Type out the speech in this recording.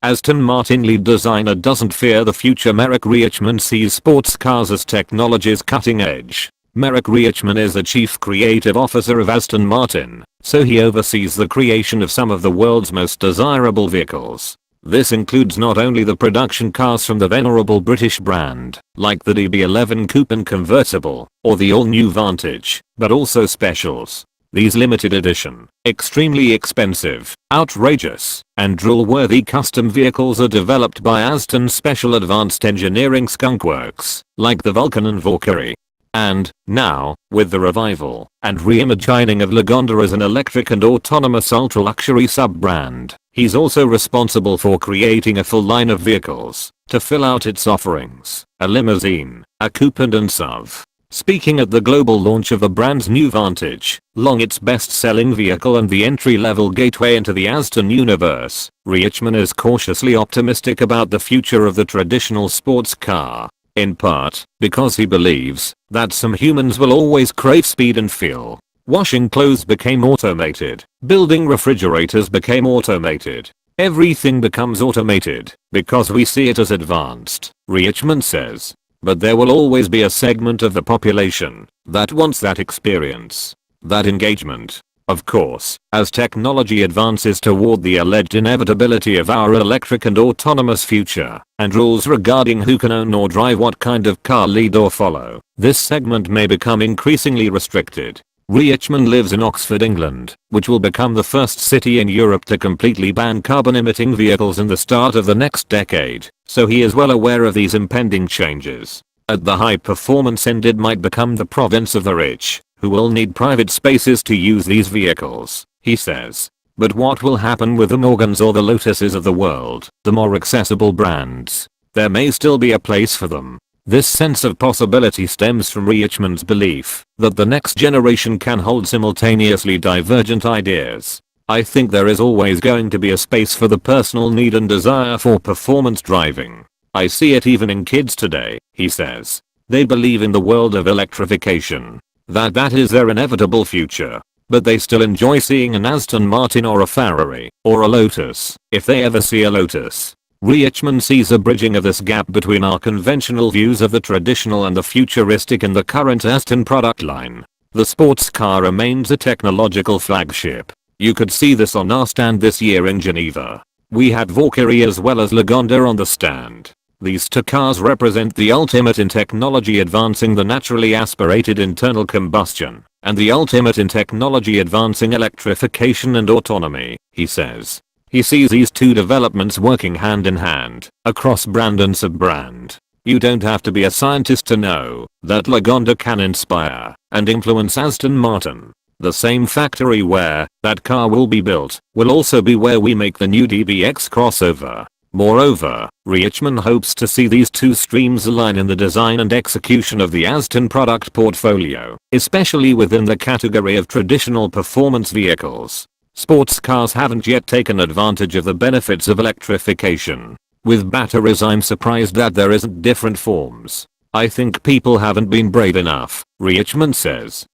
Aston Martin lead designer doesn't fear the future. Marek Reichman sees sports cars as technology's cutting edge. Marek Reichman is the chief creative officer of Aston Martin, so he oversees the creation of some of the world's most desirable vehicles. This includes not only the production cars from the venerable British brand, like the DB11 coupe and convertible, or the all-new Vantage, but also specials. These limited edition, extremely expensive, outrageous, and drool-worthy custom vehicles are developed by Aston's special advanced engineering skunkworks, like the Vulcan and Valkyrie. And, now, with the revival and reimagining of Lagonda as an electric and autonomous ultra-luxury sub-brand, he's also responsible for creating a full line of vehicles to fill out its offerings, a limousine, a coupe and SUV. Speaking at the global launch of the brand's new Vantage, long its best-selling vehicle and the entry-level gateway into the Aston universe, Reichman is cautiously optimistic about the future of the traditional sports car. In part, because he believes that some humans will always crave speed and feel. Washing clothes became automated. Building refrigerators became automated. Everything becomes automated because we see it as advanced, Reichman says. But there will always be a segment of the population that wants that experience, that engagement. Of course, as technology advances toward the alleged inevitability of our electric and autonomous future, and rules regarding who can own or drive what kind of car lead or follow, this segment may become increasingly restricted. Reichman lives in Oxford, England, which will become the first city in Europe to completely ban carbon-emitting vehicles in the start of the next decade, so he is well aware of these impending changes. At the high-performance end it might become the province of the rich, who will need private spaces to use these vehicles, he says. But what will happen with the Morgans or the Lotuses of the world, the more accessible brands? There may still be a place for them. This sense of possibility stems from Reichman's belief that the next generation can hold simultaneously divergent ideas. I think there is always going to be a space for the personal need and desire for performance driving. I see it even in kids today, he says. They believe in the world of electrification. That is their inevitable future. But they still enjoy seeing an Aston Martin or a Ferrari, or a Lotus, if they ever see a Lotus. Reichman sees a bridging of this gap between our conventional views of the traditional and the futuristic in the current Aston product line. The sports car remains a technological flagship. You could see this on our stand this year in Geneva. We had Valkyrie as well as Lagonda on the stand. These two cars represent the ultimate in technology advancing the naturally aspirated internal combustion, and the ultimate in technology advancing electrification and autonomy, he says. He sees these two developments working hand in hand, across brand and sub-brand. You don't have to be a scientist to know that Lagonda can inspire and influence Aston Martin. The same factory where that car will be built will also be where we make the new DBX crossover. Moreover, Reichman hopes to see these two streams align in the design and execution of the Aston product portfolio, especially within the category of traditional performance vehicles. Sports cars haven't yet taken advantage of the benefits of electrification. With batteries I'm surprised that there isn't different forms. I think people haven't been brave enough, Reichman says.